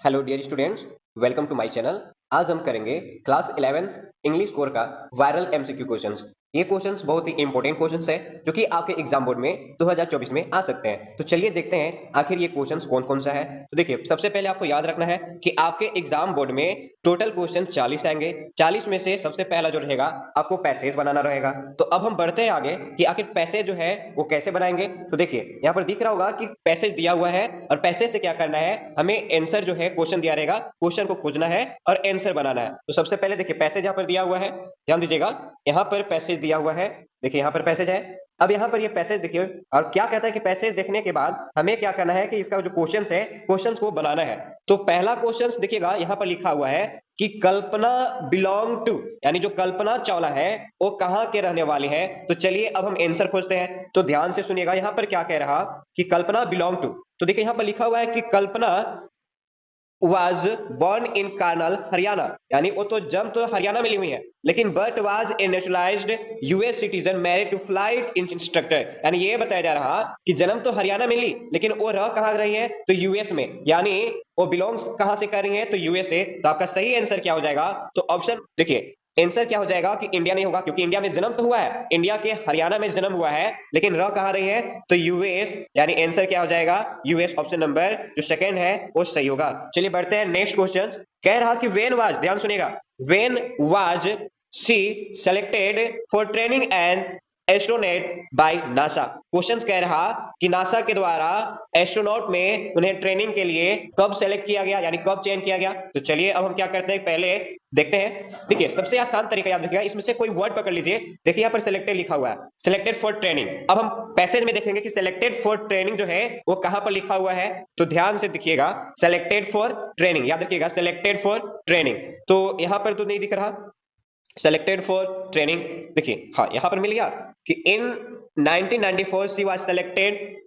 Hello dear students, welcome to my channel. आज हम करेंगे क्लास 11th इंग्लिश कोर का वायरल एमसीक्यू क्वेश्चंस। ये क्वेश्चंस बहुत ही इंपॉर्टेंट क्वेश्चंस है जो कि आपके एग्जाम बोर्ड में 2024 में आ सकते हैं। तो चलिए देखते हैं आखिर ये क्वेश्चंस कौन कौन सा है। तो देखिए, सबसे पहले आपको याद रखना है कि आपके एग्जाम बोर्ड में टोटल क्वेश्चन 40 आएंगे। 40 में से सबसे पहला जो रहेगा आपको पैसेज बनाना रहेगा। तो अब हम बढ़ते हैं आगे कि आखिर पैसेज जो है वो कैसे बनाएंगे। तो देखिए, यहाँ पर दिख रहा होगा कि पैसेज दिया हुआ है और पैसेज से क्या करना है, हमें आंसर जो है क्वेश्चन दिया रहेगा, क्वेश्चन को खोजना है और आंसर बनाना है। तो सबसे पहले देखिए, पैसेज यहाँ पर दिया हुआ है, ध्यान दीजिएगा। यहाँ पर पैसेज दिया हुआ है, देखिए यहाँ पर पैसेज है। अब यहाँ पर ये पैसेज देखिए, और क्या कहता है कि पैसेज देखने के बाद हमें क्या करना है कि इसका जो क्वेश्चन है, क्वेश्चन को बनाना है। तो पहला क्वेश्चन देखिएगा, यहाँ पर लिखा हुआ है कि कल्पना बिलोंग टू, यानी जो कल्पना चावला है वो कहाँ के रहने वाली है। तो चलिए अब हम आंसर खोजते हैं। तो ध्यान से सुनिएगा, यहाँ पर क्या कह रहा कि कल्पना बिलोंग टू। तो देखिए यहाँ पर लिखा हुआ है कि Kalpana was born in Karnal Haryana, यानी वो तो जन्म तो हरियाणा में ली हुई है, लेकिन but was a naturalised US citizen married to flight instructor. यानी ये बताया जा रहा कि जन्म तो हरियाणा में ली, लेकिन वो रह कहाँ रही है, तो यूएस में, यानी वो बिलोंग्स कहां से कर रही है, तो यूएसए। तो आपका सही आंसर क्या हो जाएगा, तो ऑप्शन देखिए, आंसर क्या हो जाएगा कि इंडिया नहीं होगा, क्योंकि इंडिया में जन्म तो हुआ है, इंडिया के हरियाणा में जन्म हुआ है, लेकिन रह कहां रही है, तो यूएस। यानी आंसर क्या हो जाएगा, यूएस। ऑप्शन नंबर जो सेकंड है वो सही होगा। चलिए बढ़ते हैं नेक्स्ट क्वेश्चन। कह रहा कि वेन वाज, ध्यान सुनिएगा, when was she selected for training and astronaut by NASA. Question कह रहा कि नासा के द्वारा एस्ट्रोनॉट में उन्हें ट्रेनिंग के लिए कब सेलेक्ट किया गया, यानी कब चयन किया गया। तो चलिए अब हम क्या करते हैं, पहले देखते हैं। देखिए सबसे आसान तरीका याद रखिएगा, इसमें से कोई वर्ड पकड़ लीजिए। देखिए यहाँ पर सिलेक्टेड लिखा हुआ है, सिलेक्टेड फॉर ट्रेनिंग। अब हम पैसेज में देखेंगे कि सिलेक्टेड फॉर ट्रेनिंग जो है वो कहां पर लिखा हुआ है। तो ध्यान से देखिएगा, सिलेक्टेड फॉर ट्रेनिंग, याद रखिएगा सिलेक्टेड फॉर ट्रेनिंग। तो यहां पर तो नहीं दिख रहा सेलेक्टेड फॉर ट्रेनिंग। देखिए हाँ, यहां पर मिल गया कि in 1994 she was selected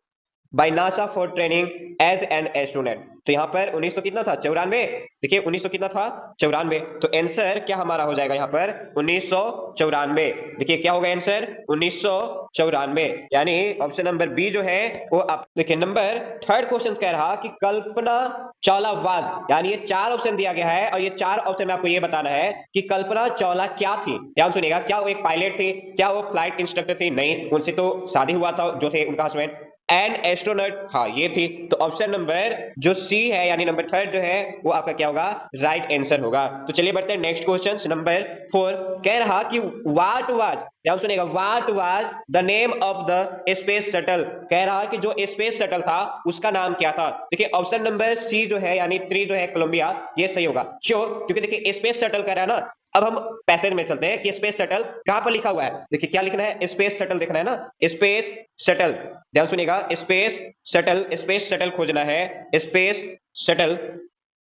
by NASA for training as an astronaut. तो यहाँ पर 1900 कितना था, 94। देखिए 1900 कितना था, 94। तो आंसर क्या हमारा हो जाएगा यहाँ पर 1994। देखिए क्या होगा आंसर 1994, यानी ऑप्शन नंबर बी जो है वो आप देखिए। नंबर थर्ड क्वेश्चन कह रहा कि कल्पना चावला वाज, यानी ये चार ऑप्शन दिया गया है और ये चार ऑप्शन में आपको ये बताना है कि कल्पना चावला क्या थी। ध्यान सुनिएगा, क्या वो एक पायलट थी, क्या वो फ्लाइट इंस्ट्रक्टर थी, नहीं, उनसे तो शादी हुआ था जो थे उनका हस्बैंड। एंड एस्ट्रोनॉट, हाँ ये थी। तो ऑप्शन नंबर जो सी है, यानी नंबर थर्ड जो है वो आपका क्या होगा, राइट आंसर होगा। तो चलिए बढ़ते हैं नेक्स्ट क्वेश्चन नंबर फोर। कह रहा कि व्हाट वाज, ध्यान सुनिएगा, what was the name of the space shuttle. कह रहा कि जो स्पेस शटल था उसका नाम क्या था। देखिए ऑप्शन नंबर सी जो है, यानी थ्री जो है कोलंबिया, ये सही होगा। क्यों, क्योंकि देखिए स्पेस शटल कह रहा है ना। अब हम पैसेज में चलते हैं कि स्पेस शटल कहां पर लिखा हुआ है। देखिए क्या लिखना है, स्पेस शटल देखना है ना, स्पेस शटल। ध्यान सुनिएगा, स्पेस शटल, स्पेस शटल खोजना है। स्पेस शटल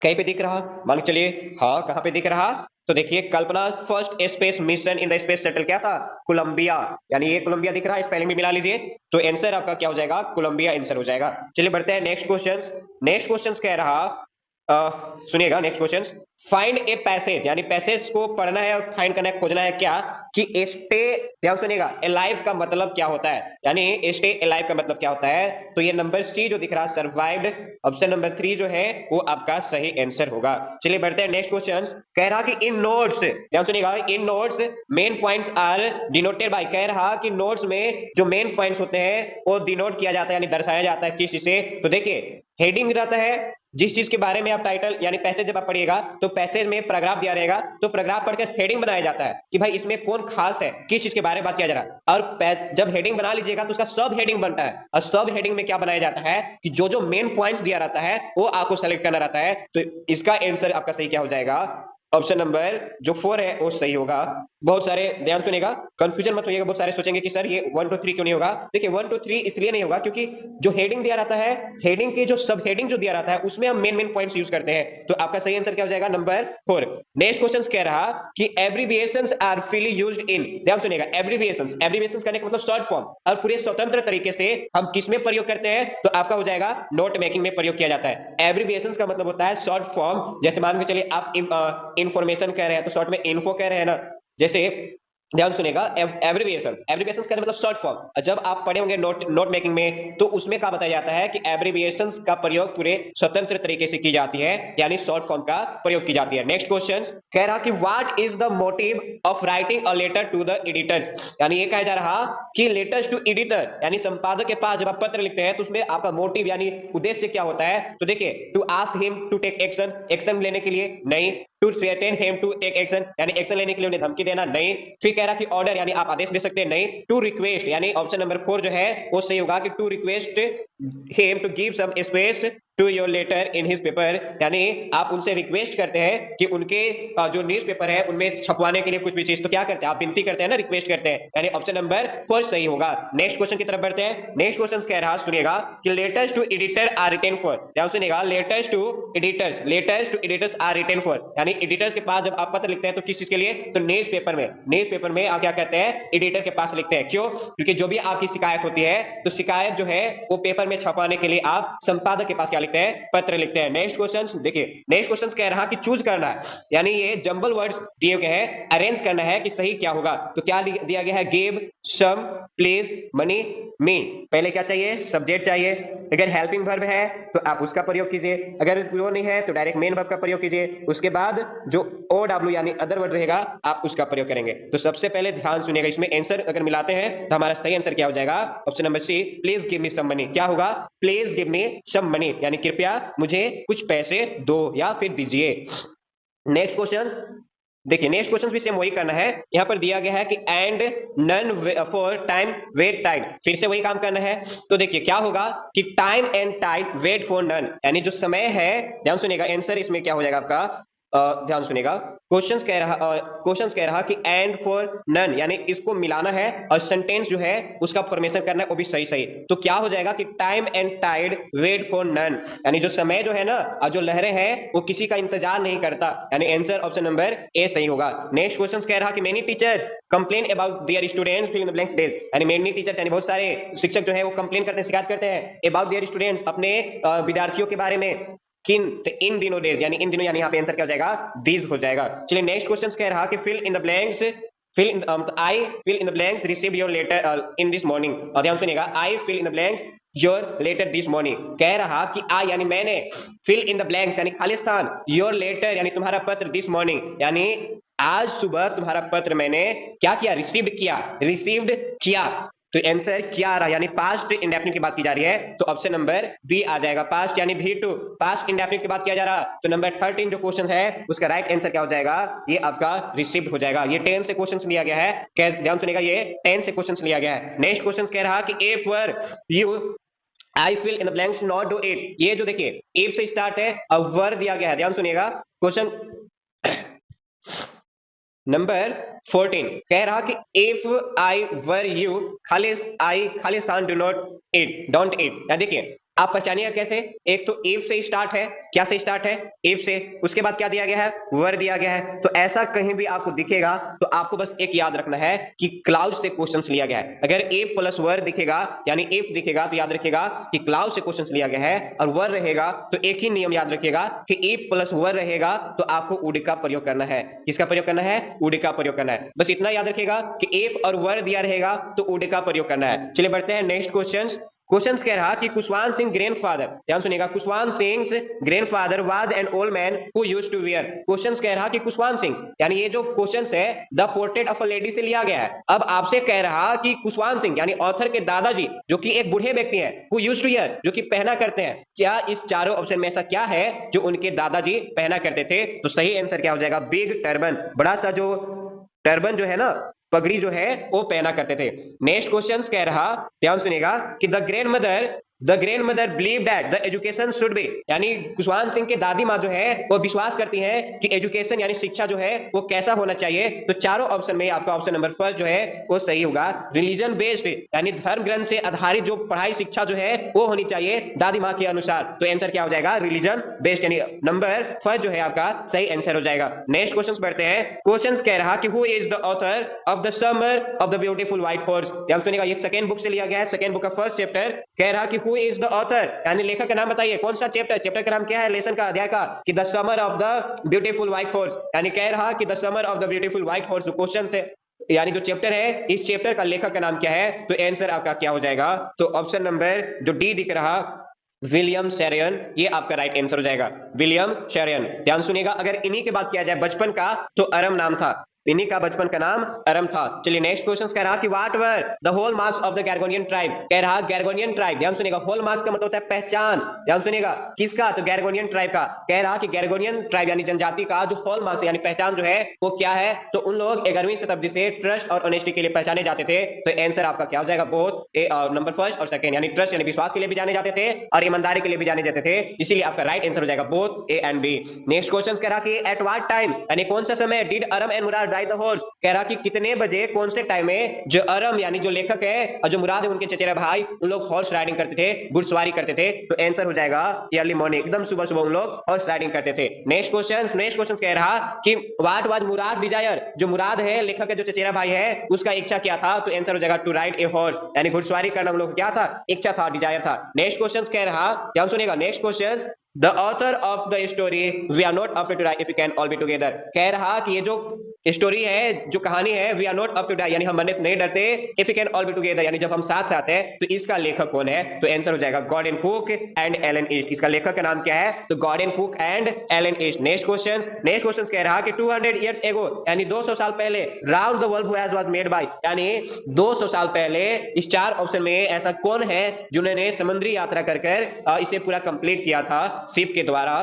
कहीं पे दिख रहा, मान के चलिए, हाँ कहां पे दिख रहा। तो देखिए Kalpana first space mission in the space shuttle क्या था, कोलंबिया। यानी ये कोलंबिया दिख रहा है, स्पेलिंग भी मिला लीजिए। तो आंसर आपका क्या हो जाएगा, कोलंबिया आंसर हो जाएगा। चलिए बढ़ते हैं नेक्स्ट क्वेश्चन। नेक्स्ट क्वेश्चन कह रहा, सुनिएगा next question, find a passage, यानी पैसेज को पढ़ना है और फाइंड करना है, खोजना है क्या कि स्टे, ध्यान सुनिएगा, अलाइव का मतलब क्या होता है, यानी स्टे अलाइव का मतलब क्या होता है। तो ये नंबर सी जो दिख रहा है सर्वाइव्ड, ऑप्शन नंबर थ्री जो है वो आपका सही आंसर होगा। चलिए बढ़ते हैं नेक्स्ट क्वेश्चन। कह रहा कि इन नोट्स, ध्यान सुनिएगा, in notes main points are denoted by. कह रहा कि नोट्स में जो मेन पॉइंट्स होते हैं वो डिनोट किया जाता है, यानी दर्शाया जाता है किस चीज से। तो देखिए हेडिंग रहता है, जिस चीज के बारे में आप टाइटल यानी पैसेज जब आप पढ़िएगा तो पैसेज में पैराग्राफ दिया रहेगा, तो पैराग्राफ पढ़कर हेडिंग बनाया जाता है कि भाई इसमें कौन खास है, किस चीज के बारे में बात किया जा रहा है। और जब हेडिंग बना लीजिएगा तो उसका सब हेडिंग बनता है, और सब हेडिंग में क्या बनाया जाता है कि जो जो मेन पॉइंट्स दिया रहता है वो आपको सेलेक्ट करना रहता है। तो इसका आंसर आपका सही क्या हो जाएगा, ऑप्शन नंबर जो फोर है वो सही होगा। बहुत सारे ध्यान सुनेगा, कंफ्यूजन मत होइएगा, बहुत सारे सोचेंगे कि सर ये 1 2 3 क्यों नहीं होगा। देखिए 1 2 3 इसलिए नहीं होगा क्योंकि जो हेडिंग दिया रहता है, हेडिंग के जो सब हेडिंग जो दिया रहता है उसमें हम मेन मेन पॉइंट्स यूज करते हैं। तो आपका सही आंसर क्या हो जाएगा, नंबर फोर। नेक्स्ट क्वेश्चन कह रहा कि abbreviations are freely used in, ध्यान सुनिएगा, एब्रिविएशंस, एब्रिविएशंस करने का मतलब शॉर्ट फॉर्म, और पूरे स्वतंत्र तरीके से हम किस में प्रयोग करते हैं, तो आपका हो जाएगा नोट मेकिंग में प्रयोग किया जाता है। एब्रिविएशंस का मतलब होता है शॉर्ट फॉर्म। जैसे मान के चलिए आप इंफॉर्मेशन कह रहे हैं तो शॉर्ट में इन्फो कह रहे हैं ना, जैसे ध्यान सुनेगा। एब्रिविएशंस, एब्रिविएशंस का मतलब शॉर्ट फॉर्म। जब आप पढ़े होंगे नोट मेकिंग में, तो उसमें क्या बताया जाता है कि एब्रिविएशंस का प्रयोग पूरे स्वतंत्र तरीके से की जाती है, यानी शॉर्ट फॉर्म का प्रयोग की जाती है। नेक्स्ट क्वेश्चन कह रहा कि what is the motive of writing a letter to the editors, यानी ये कहा जा रहा कि लेटर्स टू एडिटर यानी संपादक के पास जब आप पत्र लिखते हैं तो उसमें आपका मोटिव यानी उद्देश्य क्या होता है। तो देखिए, to ask him to take action, action लेने के लिए, नहीं। To threaten him to take action यानी एक्शन लेने के लिए उन्हें धमकी देना, नहीं। फिर कह रहा कि ऑर्डर यानी आप आदेश दे सकते हैं, नहीं। टू रिक्वेस्ट यानी ऑप्शन नंबर 4 जो है वो सही होगा कि to request him to give some space to your letter in his paper, यानी आप उनसे रिक्वेस्ट करते हैं कि उनके जो न्यूज पेपर है उनमें छपवाने के लिए कुछ भी चीज, तो क्या करते हैं आप, विनती करते हैं ना, रिक्वेस्ट करते हैं, यानी ऑप्शन नंबर 4 सही होगा। नेक्स्ट क्वेश्चन की तरफ बढ़ते हैं। नेक्स्ट क्वेश्चन कह रहा सुनिएगा कि letters to editor are written for, ध्यान सुनिएगा, letters to editors are written for, यानी एडिटर्स के पास जब आप पत्र लिखते हैं तो किस चीज के लिए, तो न्यूज पेपर में आप क्या कहते हैं, एडिटर के पास लिखते हैं। क्यों? क्योंकि जो भी आपकी शिकायत होती है तो शिकायत जो है वो पेपर में छपाने के लिए आप संपादक के पास क्या लिखते हैं, पत्र लिखते हैं। नेक्स्ट क्वेश्चन देखिए, नेक्स्ट क्वेश्चन कह रहा कि चूज करना है, यानी ये जंबल वर्ड्स दिए गए हैं, अरेंज करना है कि सही क्या होगा। तो क्या दिया गया है, गिव, सम, प्लीज, मनी, मी। पहले क्या चाहिए, सब्जेक्ट चाहिए। अगर हेल्पिंग वर्ब है तो आप उसका प्रयोग कीजिए, अगर वो नहीं है तो डायरेक्ट मेन वर्ब का प्रयोग कीजिए, उसके बाद जो ओ डब्ल्यू यानी अदर वर्ड रहेगा आप उसका प्रयोग करेंगे। तो सबसे पहले ध्यान सुनिएगा, इसमें आंसर अगर मिलाते हैं तो हमारा सही आंसर क्या हो जाएगा, option number C, please give me some money. क्या होगा, please give me some money, यानी कृपया मुझे कुछ पैसे दो या फिर दीजिए। नेक्स्ट क्वेश्चन देखिए, नेक्स्ट क्वेश्चन भी सेम वही करना है। यहां पर दिया गया है कि and none for time wait time, फिर से वही काम करना है। तो देखिए क्या होगा कि time and time wait for none, यानी जो समय है, ध्यान सुनिएगा, आंसर इसमें क्या हो जाएगा आपका, ध्यान सुनिएगा, क्वेश्चंस कह रहा कि एंड फॉर नन, यानी इसको मिलाना है और सेंटेंस जो है उसका फॉर्मेशन करना है, वो भी सही सही। तो क्या हो जाएगा कि time and tide wait for none, यानी जो समय जो है ना और जो लहरें हैं वो किसी का इंतजार नहीं करता, यानी आंसर ऑप्शन नंबर ए सही होगा। नेक्स्ट क्वेश्चन कह रहा कि many teachers complain about their students fill in the blanks days, यानी मेनी टीचर्स यानी बहुत सारे शिक्षक जो है वो कंप्लेन करते हैं, शिकायत करते हैं अबाउट देयर स्टूडेंट्स, अपने विद्यार्थियों के बारे में, किन, तो इन दिनों डेज, यानी इन दिनों, यानी यहाँ पे आंसर क्या हो जाएगा, दीज हो जाएगा। चलिए नेक्स्ट क्वेश्चन कह रहा कि fill in the blanks, I fill in the blanks receive your letter in this morning, और ध्यान सुनिएगा, I fill in the blanks your letter this morning, कह रहा कि आई यानी मैंने, फिल इन द ब्लैंक्स यानी खाली स्थान, योर लेटर यानी तुम्हारा पत्र, दिस मॉर्निंग यानी आज सुबह तुम्हारा पत्र मैंने क्या किया, रिसीव्ड किया। तो आंसर क्या आ रहा है, यानी पास्ट इंडेफिनिट की बात की जा रही है, तो ऑप्शन नंबर बी आ जाएगा, पास्ट यानी भी टू, पास्ट इंडेफिनिट की बात किया जा रहा। तो नंबर 13 जो क्वेश्चन है उसका राइट आंसर क्या हो जाएगा, ये आपका रिसीव्ड हो जाएगा। ये 10 से क्वेश्चन लिया गया है, ध्यान सुनिएगा, ये 10 से क्वेश्चन लिया गया है। नेक्स्ट क्वेश्चन कह रहा कि if were you I fill in the blanks not do it, ये जो देखिए इफ से स्टार्ट है और वर दिया गया है, ध्यान सुनिएगा, क्वेश्चन नंबर 14 कह रहा कि इफ आई वर यू खाली स्थान do not it, don't it, या देखिए आप पहचानिएगा कैसे, एक तो इफ से स्टार्ट है, क्या से स्टार्ट है, इफ से, उसके बाद क्या दिया गया है, वर दिया गया है। तो ऐसा कहीं भी आपको दिखेगा तो आपको बस एक याद रखना है कि क्लाउड से क्वेश्चंस लिया गया है। अगर इफ प्लस वर दिखेगा यानी इफ दिखेगा तो याद रखिएगा कि क्लाउड से क्वेश्चंस लिया गया है, और वर रहेगा तो एक ही नियम याद रखिएगा कि इफ प्लस वर रहेगा तो आपको वुड का प्रयोग करना है। किसका प्रयोग करना है, वुड का प्रयोग करना है, बस इतना याद रखिएगा कि इफ और वर दिया रहेगा तो वुड का प्रयोग करना है। चलिए बढ़ते हैं नेक्स्ट क्वेश्चन कह रहा कि कुशवान सिंह ग्रैंडफादर, ध्यान सुनिएगा, Kushwant Singh grandfather was an old man who used to wear, question कह रहा कि कुशवान सिंह, यानी ये जो क्वेश्चन है the portrait of a lady से लिया गया है। अब आपसे कह रहा कि कुशवान सिंह यानी ऑथर के दादाजी जो कि एक बूढ़े व्यक्ति हैं, हु यूज्ड टू वियर जो कि पहना करते हैं, क्या इस चारों ऑप्शन में ऐसा क्या है जो उनके दादाजी पहना करते थे। तो सही आंसर क्या हो जाएगा, बिग टर्बन, बड़ा सा जो टर्बन जो है ना, पगड़ी जो है वो पहना करते थे। नेक्स्ट क्वेश्चन कह रहा, ध्यान सुनिएगा, कि the grand mother believe that the education should be, यानी कुशवान सिंह के दादी माँ जो है वो विश्वास करती हैं कि एजुकेशन यानी शिक्षा जो है वो कैसा होना चाहिए। तो चारों ऑप्शन में आपका ऑप्शन नंबर फर्स्ट जो है वो सही होगा, रिलीजन बेस्ड, यानी धर्म ग्रंथ से आधारित जो पढ़ाई शिक्षा जो है वो होनी चाहिए दादी माँ के अनुसार। तो आंसर क्या हो जाएगा, रिलीजन बेस्ड, यानी नंबर फर्स्ट जो है आपका सही आंसर हो जाएगा। नेक्स्ट क्वेश्चन बढ़ते हैं। क्वेश्चन कह रहा कि who is the author of the summer of the beautiful white horse, ध्यान सुनिएगा, ये सेकंड बुक से लिया गया है, सेकंड बुक का फर्स्ट चैप्टर, कह रहा कि हु इज द ऑथर, यानी लेखक का नाम बताइए, कौन सा चैप्टर का नाम क्या है, लेसन का, अध्याय का, कि the summer of the beautiful white horse, यानी कह रहा कि the summer of the beautiful white horse. Question है यानी जो चैप्टर है, इस चैप्टर का लेखक का नाम क्या है? तो आंसर आपका क्या हो जाएगा? तो ऑप्शन नंबर जो डी दिख रहा, विलियम शेरियन, ये आपका राइट आंसर हो जाएगा। विलियम शेरियन, ध्यान सुनिएगा। अगर इन्हीं की बात किया जाए बचपन का, तो अरम नाम था, इन्हीं का बचपन का नाम अरम था। चलिए नेक्स्ट क्वेश्चन कह रहा कि what were the hallmarks of the Gargonian tribe. कह रहा गैरगोनियन ट्राइब, ध्यान सुनिएगा, होल मार्क्स का मतलब होता है पहचान, ध्यान सुनिएगा, किसका? तो गैरगोनियन ट्राइब का। कह रहा कि गैरगोनियन ट्राइब यानी जनजाति का जो होल मार्क्स यानी पहचान जो है वो क्या है? तो उन लोग 11वीं शताब्दी से ट्रस्ट और ऑनेस्टी के लिए पहचाने जाते थे। तो आंसर आपका क्या हो जाएगा? बोथ नंबर फर्स्ट और सेकंड, यानी ट्रस्ट यानी विश्वास के लिए भी जाने जाते थे और ईमानदारी के लिए भी जाने जाते थे, इसीलिए आपका राइट आंसर हो जाएगा both A and B. Next question कह रहा कि एट व्हाट टाइम, यानी कौन सा समय, did अरम and Murad ride the horse. कह रहा कि कितने बजे, कौन से टाइम में जो अरम यानी जो लेखक है और जो मुराद है उनके चचेरा भाई, उन लोग हॉर्स राइडिंग करते थे, घुड़सवारी करते थे। तो आंसर हो जाएगा अर्ली मॉर्निंग, एकदम सुबह सुबह उन लोग हॉर्स राइडिंग करते थे। नेक्स्ट क्वेश्चन कह रहा कि व्हाट वाज मुराद डिजायर, जो मुराद है लेखक है जो चचेरा भाई है उसका इच्छा क्या था? तो आंसर हो जाएगा टू राइड ए हॉर्स, यानी घुड़सवारी करना उन लोग क्या था? इच्छा था, डिजायर था। नेक्स्ट क्वेश्चन कह रहा, ध्यान सुनिएगा, next question, the author of the story we are not afraid to die if we can all be together. कह रहा कि ये जो स्टोरी है, जो कहानी है, we are not afraid to die यानी हम मरने से नहीं डरते, if we can all be together यानी जब हम साथ साथ हैं। तो इसका लेखक कौन है? तो आंसर हो जाएगा Gordon Cook and Alan East. इसका लेखक का नाम क्या है? तो Gordon Cook and Alan East. Next question कह रहा कि 200 इयर्स एगो, यानी 200 साल पहले, round the world was made by, यानी 200 साल पहले इस चार ऑप्शन में ऐसा कौन है जिन्होंने समुद्री यात्रा कर कर इसे पूरा कंप्लीट किया था शिप के द्वारा?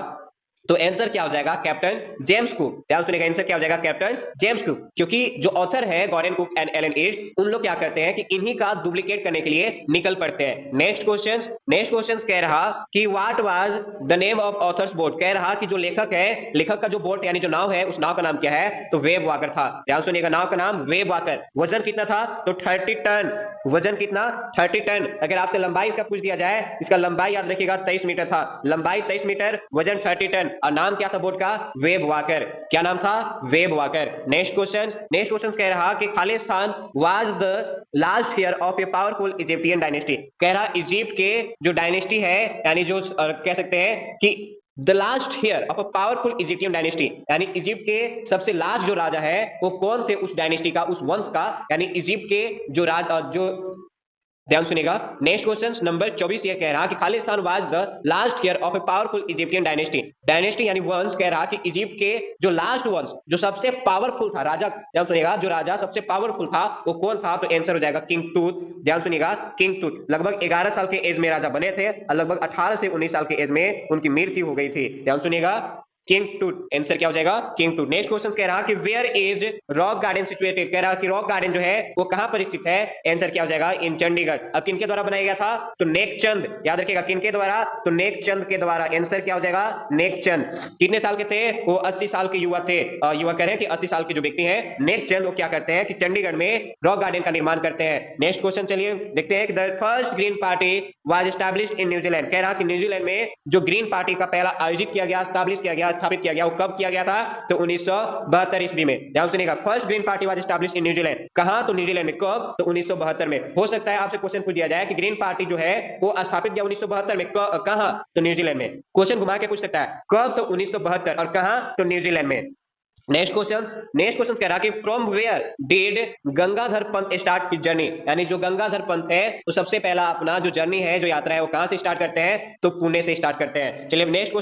तो आंसर क्या हो जाएगा? Captain James cook. ध्यान सुनिएगा, आंसर क्या हो जाएगा? कैप्टन जेम्स कुक, क्योंकि जो ऑथर है Gordon Cook and Alan East, उन लोग क्या करते हैं कि इन्हीं का डुप्लीकेट करने के लिए निकल पड़ते हैं। नेक्स्ट क्वेश्चन कह रहा कि what was the name of authors boat. कह रहा कि जो लेखक है, लेखक का जो बोट यानी जो नाव है, उस नाव का नाम क्या है? तो वेब वाकर था। ध्यान सुनिएगा, नाव का नाम वेब वाकर। वजन कितना था? तो 30 टन। वजन कितना? 30 टन। अगर आपसे लंबाई इसका पूछ दिया जाए, इसका लंबाई याद रखिएगा 23 मीटर था, लंबाई 23 मीटर, वजन 30 टन, और नाम क्या था बोट का? Web walker. क्या नाम था? Web walker. नेक्स्ट क्वेश्चन कह रहा कि Khalistan was the last year of a powerful Egyptian dynasty. कह रहा इजिप्ट के जो डायनेस्टी है, यानी जो कह सकते हैं कि the last year of a powerful Egyptian dynasty, यानी इजिप्ट के सबसे लास्ट जो राजा है वो कौन थे? उस डायनेस्टी का, उस वंश का, यानी इजिप्ट के जो जो ध्यान सुनिएगा। नेक्स्ट क्वेश्चन नंबर 24 ये कह रहा कि Khalistan was the last year of a powerful Egyptian dynasty यानी वंश। कह रहा कि इजिप्ट के जो लास्ट वंश, जो सबसे पावरफुल था राजा, ध्यान सुनिएगा, जो राजा सबसे पावरफुल था वो कौन था? तो आंसर हो जाएगा किंग टूट। ध्यान सुनिएगा, किंग टूट लगभग 11 साल के एज में राजा बने थे और लगभग 18 से 19 साल के एज में उनकी मृत्यु हो गई थी। ध्यान सुनिएगा, किंग टूट, आंसर क्या हो जाएगा? किंग टूट। नेक्स्ट क्वेश्चन कह रहा कि where is Rock Garden situated. कह रहा कि रॉक गार्डन जो है वो कहां पर स्थित है? आंसर क्या हो जाएगा? इन चंडीगढ़। अब किनके द्वारा बनाया गया था? तो नेकचंद, याद रखिएगा, किनके द्वारा? तो नेकचंद के द्वारा। आंसर क्या हो जाएगा? नेकचंद। कितने साल के थे वो? 80 साल के युवा थे। युवा कह रहे हैं कि 80 साल के जो व्यक्ति हैं नेकचंद, वो क्या करते हैं कि चंडीगढ़ में रॉक गार्डन का निर्माण करते हैं। नेक्स्ट क्वेश्चन चलिए देखते हैं कि the first green party was established in New Zealand. कह रहा कि न्यूजीलैंड में जो ग्रीन पार्टी का पहला आयोजित किया गया, एस्टैब्लिश किया गया, स्थापित किया गया, वो कब किया गया था? तो 1972 ईस्वी में। ध्यान सुनिएगा, first green party was establish in New Zealand. कहां? तो न्यूजीलैंड में। कब? तो 1972 में। हो सकता है आपसे क्वेश्चन पूछ दिया जाए कि ग्रीन पार्टी जो है वो स्थापित किया 1972 में, कहां? तो न्यूजीलैंड में। क्वेश्चन घुमा के पूछ सकता है कब? तो 1972, और कहां? तो न्यूजीलैंड में। नेक्स्ट क्वेश्चन कह रहा कि from where did Gangadhar Pant start his journey. यानी जो गंगाधर पंत है वो सबसे पहला अपना जो जर्नी है, जो यात्रा है, वो कहां से स्टार्ट करते हैं? तो पुणे से स्टार्ट करते हैं। चलिए नेक्स्ट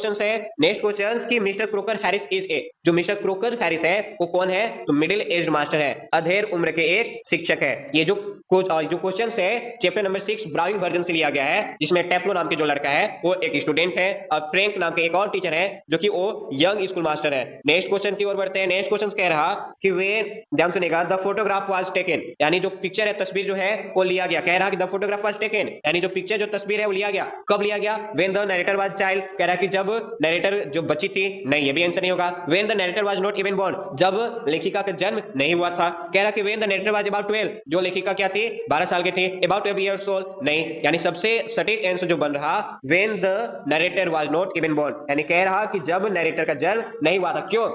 क्वेश्चन कि mister croaker Harris is a, जो मिस्टर क्रोकर हैरिस है वो कौन है? तो मिडिल एज मास्टर है, अधेड़ उम्र के एक शिक्षक है। ये जो क्वेश्चन है चैप्टर नंबर 6 ब्राउनिंग वर्जन से लिया गया है, जिसमें टेफ्लो नाम के जो लड़का है वो एक स्टूडेंट है और फ्रैंक नाम के एक और टीचर है जो कि वो यंग स्कूल मास्टर है। नेक्स्ट क्वेश्चन की ओर बढ़ते हैं। नेक्स्ट क्वेश्चन कह रहा कि वे, ध्यान सुनिएगा, द फोटोग्राफ वाज टेकन, यानी जो पिक्चर है, तस्वीर जो है वो लिया गया। कह रहा कि द फोटोग्राफ वाज टेकन, यानी जो पिक्चर, जो तस्वीर है वो लिया गया। कब लिया गया? When the narrator was child. कह रहा कि जब नरेटर जो बच्ची थी, नहीं, ये भी आंसर नहीं होगा। When the narrator was not even born, जब लेखिका का जन्म नहीं हुआ था। कह रहा कि when the narrator was about 12, जो लेखिका क्या थी? 12 साल की थी। अबाउट 12 इयर्स ओल्ड, नहीं, यानी सबसे सटीक आंसर जो बन रहा when the narrator was not even born, यानी कह रहा कि जब नरेटर का जन्म नहीं हुआ था। क्यों?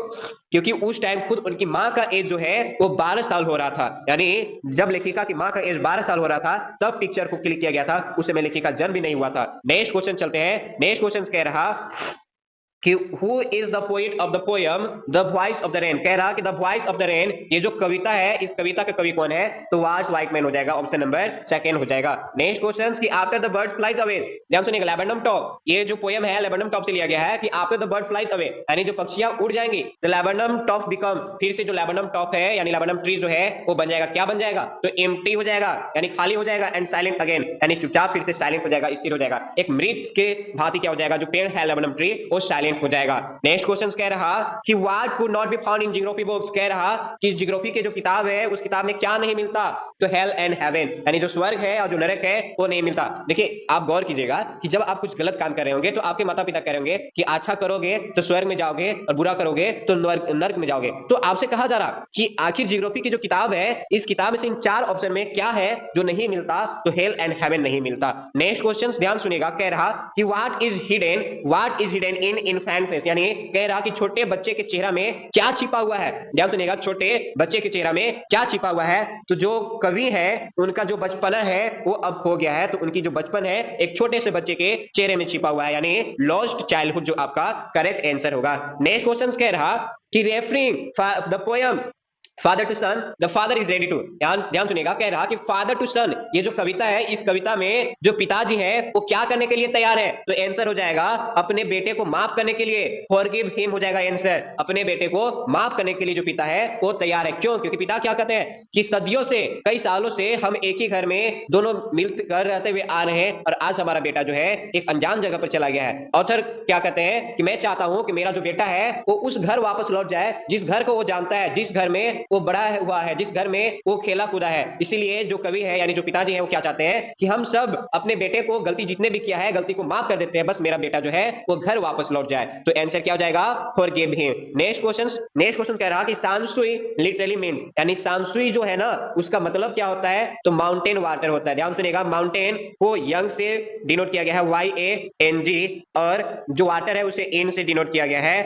क्योंकि उस टाइम खुद उनकी मां का एज जो है वो 12 साल हो रहा था, यानी जब लेखिका की मां का एज 12 साल हो रहा था तब पिक्चर को क्लिक किया गया था, उस समय लेखिका जन्म भी नहीं हुआ था। नेक्स्ट क्वेश्चन चलते हैं। नेक्स्ट क्वेश्चन कह रहा कि who is the poet of the poem the voice of the rain, कह रहा कि the voice of the rain, ये जो कविता है इस कविता का कवि कौन है, तो वाल्ट व्हाइटमैन हो जाएगा, ऑप्शन नंबर सेकंड हो जाएगा। नेक्स्ट क्वेश्चन कि after the bird flies away, ध्यान सुनिएगा, लेबेनम टॉप, ये जो पोयम है लेबेनम टॉप से लिया गया है कि after the bird flies away, यानी जो पक्षियां उड़ जाएंगी, द लेबेनम टॉप बिकम, फिर से जो लेबेनम टॉप है यानी लेबेनम ट्री जो है वो बन जाएगा, क्या बन जाएगा, तो एम्प्टी हो जाएगा यानी खाली हो जाएगा, एंड साइलेंट अगेन, यानी चुपचाप फिर से साइलेंट हो जाएगा, स्थिर हो जाएगा, एक मृत के भांति क्या हो जाएगा, जो पेड़ है लेबेनम ट्री वो साइलेंट हो जाएगा। नेक्स्ट क्वेश्चन कह रहा कि what could not be found in geography books, कह रहा कि जियोग्राफी के जो किताब है उस किताब में क्या नहीं मिलता, तो हेल एंड हेवन, यानी जो स्वर्ग है और जो नरक है वो नहीं मिलता। देखिए आप गौर कीजिएगा कि जब आप कुछ गलत काम कर रहे होंगे तो आपके माता पिता कह रहे होंगे कि अच्छा करोगे तो स्वर्ग में जाओगे और बुरा करोगे तो नरक में जाओगे, तो आपसे कहा जा रहा कि आखिर जियोग्राफी की जो किताब है इस किताब में से इन चार ऑप्शन में क्या है जो नहीं मिलता, तो हेल एंड हेवन नहीं मिलता। नेक्स्ट क्वेश्चन ध्यान सुनिएगा, कह रहा कि what is hidden in infant face, यानी कह रहा कि छोटे बच्चे के चेहरा में क्या छिपा हुआ है, ध्यान सुनिएगा, छोटे बच्चे के चेहरा में क्या छिपा हुआ है, तो जो कवि है उनका जो बचपना है वो अब खो गया है, तो उनकी जो बचपन है एक छोटे से बच्चे के चेहरे में छिपा हुआ है, यानी लॉस्ट चाइल्डहुड जो आपका करेक्ट आंसर होगा। नेक्स्ट क्वेश्चन कह रहा कि referring the poem father to son, the father is ready to, ध्यान सुनिएगा, कह रहा कि फादर टू सन, ये जो कविता है इस कविता में जो पिताजी है वो क्या करने के लिए तैयार है, तो आंसर हो जाएगा अपने बेटे को माफ करने के लिए, फॉरगिव हिम हो जाएगा आंसर, अपने बेटे को माफ करने के लिए जो पिता है वो तैयार है। क्यों? क्योंकि पिता क्या कहते हैं कि सदियों से, कई सालों से हम एक ही घर में दोनों मिलकर रहते हुए आ रहे हैं और आज हमारा बेटा जो है एक अनजान जगह पर चला गया है। ऑथर क्या कहते हैं कि मैं चाहता हूं कि मेरा जो बेटा है वो उस घर वापस लौट जाए जिस घर को वो जानता है, जिस घर में वो बड़ा हुआ है, जिस घर में वो खेला कूदा है। इसीलिए जो कवि है यानी जो पिताजी है वो क्या चाहते हैं कि हम सब अपने बेटे को गलती जितने भी किया है गलती को माफ कर देते हैं, बस मेरा बेटा जो है वो घर वापस लौट जाए, तो आंसर क्या हो जाएगा, फॉरगिव हिम। नेक्स्ट क्वेश्चन कह रहा कि सांसुई लिटरली मींस, यानी सांसुई जो है ना उसका मतलब क्या होता है, तो माउंटेन वाटर होता है। ध्यान सुनिएगा, माउंटेन को यंग से डिनोट किया गया है, YANG, और जो वाटर है उसे एन से डिनोट किया गया है,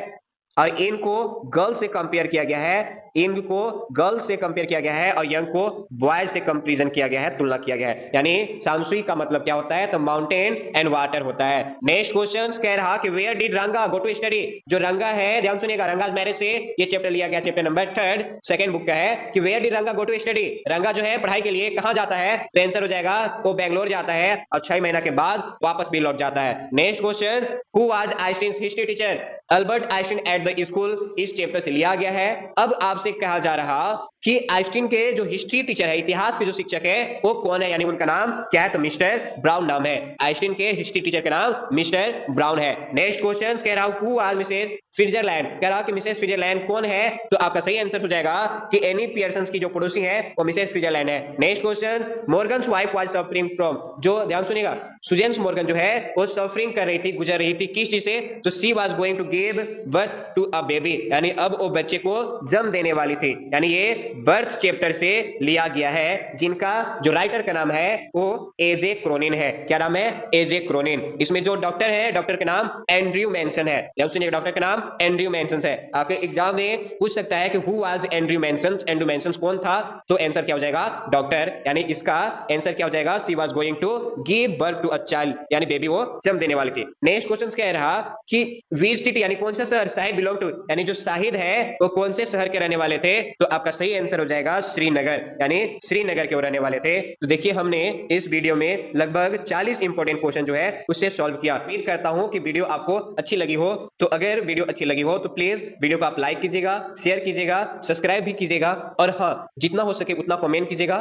और इन को गर्ल से कंपेयर किया गया है, इन को गर्ल से कंपेयर किया गया है और यंग को बॉय से कंपैरिजन किया गया है, तुलना किया गया है, यानी सांसुई का मतलब क्या होता है, तो माउंटेन एंड वाटर होता है। नेक्स्ट क्वेश्चन कह रहा कि वेयर डिड रंगा गो टू स्टडी, जो रंगा है, ध्यान सुनिएगा, रंगा मैरिज से ये चैप्टर लिया गया, चैप्टर नंबर 3 सेकंड बुक का है कि वेयर डिड रंगा गो टू स्टडी, रंगा जो है पढ़ाई के लिए कहां जाता है, तो आंसर हो जाएगा वो बेंगलोर जाता है और 6 महीना के बाद वापस भी लौट जाता है। Next question, who was Einstein history teacher, Albert Einstein at the school, इस चैप्टर से लिया गया है। अब आपसे कहा जा रहा कि आइंस्टाइन के जो हिस्ट्री टीचर है, इतिहास के जो शिक्षक है वो कौन है, यानी उनका नाम क्या है, तो मिस्टर ब्राउन नाम है, आइंस्टाइन के हिस्ट्री टीचर का नाम मिस्टर ब्राउन है। नेक्स्ट क्वेश्चन कह रहा हूं हु वाज मिसेस स्विट्जरलैंड, कह रहा कि मिसेस स्विट्जरलैंड कौन है, तो आपका सही आंसर हो जाएगा कि एनी पियर्सन की जो पड़ोसी है वो मिसेस स्विट्जरलैंड है। Next question, Morgan's wife was suffering from, जो ध्यान सुनिएगा सुजेन्स मॉर्गन जो है वो सफरिंग कर रही थी, गुजर रही थी किस चीज से, तो she was going to give birth to a baby, यानी अब वो बच्चे को जन्म देने वाली थी, यानी ये बर्थ चैप्टर से लिया गया है, जिनका जो राइटर का नाम है वो एजे क्रोनिन है। क्या नाम है, एजे क्रोनिन। इसमें जो डॉक्टर है, डॉक्टर का नाम एंड्रयू मेंशन है, ध्यान सुनिए, डॉक्टर का नाम एंड्रयू मेंशन है। आपके एग्जाम में पूछ सकता है कि who was Andrew mention, Andrew mention कौन था, तो आंसर क्या हो जाएगा, डॉक्टर, यानी इसका आंसर क्या हो जाएगा, she was going to give birth to a child, यानी बेबी वो जन्म देने वाली थी। नेक्स्ट क्वेश्चन कह रहा कि विच सिटी, यानी कौन सा शहर शाहिद बिलोंग टू, यानी जो शाहिद है वो कौन से शहर के रहने वाले थे, तो आपका सही आंसर हो जाएगा श्रीनगर, यानी श्रीनगर के रहने वाले थे। तो देखिए हमने इस वीडियो में लगभग 40 इंपॉर्टेंट क्वेश्चन जो है उससे सॉल्व किया। उम्मीद करता हूं कि वीडियो आपको अच्छी लगी हो, तो अगर वीडियो अच्छी लगी हो तो प्लीज वीडियो को आप लाइक कीजिएगा, शेयर कीजिएगा, सब्सक्राइब भी कीजिएगा, और हाँ जितना हो सके उतना कमेंट कीजिएगा।